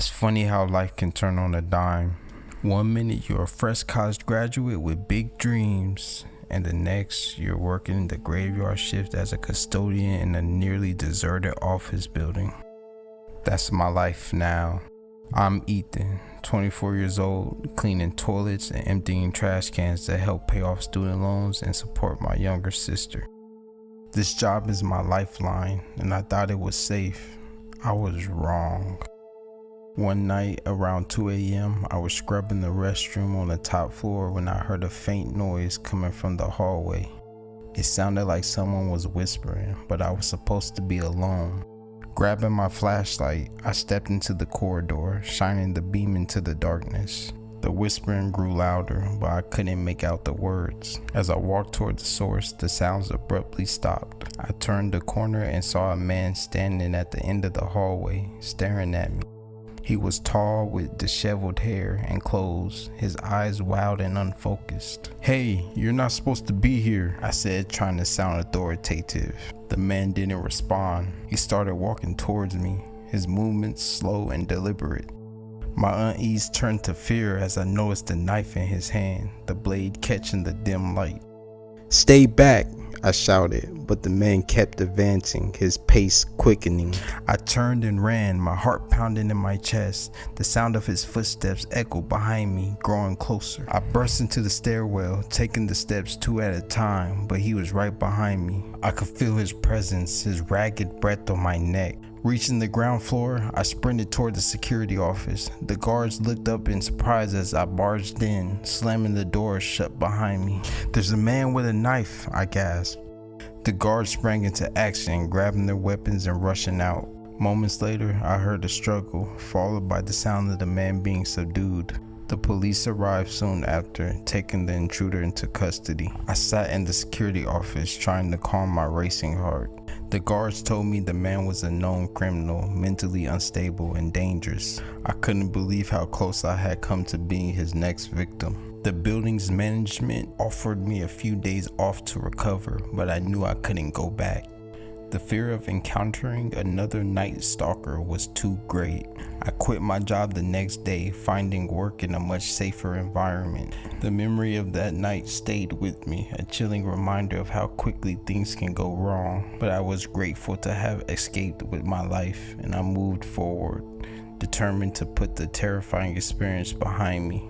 It's funny how life can turn on a dime. One minute you're a fresh college graduate with big dreams, and the next you're working the graveyard shift as a custodian in a nearly deserted office building. That's my life now. I'm Ethan, 24 years old, cleaning toilets and emptying trash cans to help pay off student loans and support my younger sister. This job is my lifeline, and I thought it was safe. I was wrong. One night around 2 a.m., I was scrubbing the restroom on the top floor when I heard a faint noise coming from the hallway. It sounded like someone was whispering, but I was supposed to be alone. Grabbing my flashlight, I stepped into the corridor, shining the beam into the darkness. The whispering grew louder, but I couldn't make out the words. As I walked toward the source, the sounds abruptly stopped. I turned the corner and saw a man standing at the end of the hallway, staring at me. He was tall with disheveled hair and clothes, his eyes wild and unfocused. "Hey, you're not supposed to be here," I said, trying to sound authoritative. The man didn't respond. He started walking towards me, his movements slow and deliberate. My unease turned to fear as I noticed the knife in his hand, the blade catching the dim light. "Stay back," I shouted, but the man kept advancing, his pace quickening. I turned and ran, my heart pounding in my chest. The sound of his footsteps echoed behind me, growing closer. I burst into the stairwell, taking the steps 2 at a time, but he was right behind me. I could feel his presence, his ragged breath on my neck. Reaching the ground floor, I sprinted toward the security office. The guards looked up in surprise as I barged in, slamming the door shut behind me. "There's a man with a knife," I gasped. The guards sprang into action, grabbing their weapons and rushing out. Moments later, I heard a struggle, followed by the sound of the man being subdued. The police arrived soon after, taking the intruder into custody. I sat in the security office, trying to calm my racing heart. The guards told me the man was a known criminal, mentally unstable and dangerous. I couldn't believe how close I had come to being his next victim. The building's management offered me a few days off to recover, but I knew I couldn't go back. The fear of encountering another night stalker was too great. I quit my job the next day, finding work in a much safer environment. The memory of that night stayed with me, a chilling reminder of how quickly things can go wrong. But I was grateful to have escaped with my life, and I moved forward, determined to put the terrifying experience behind me.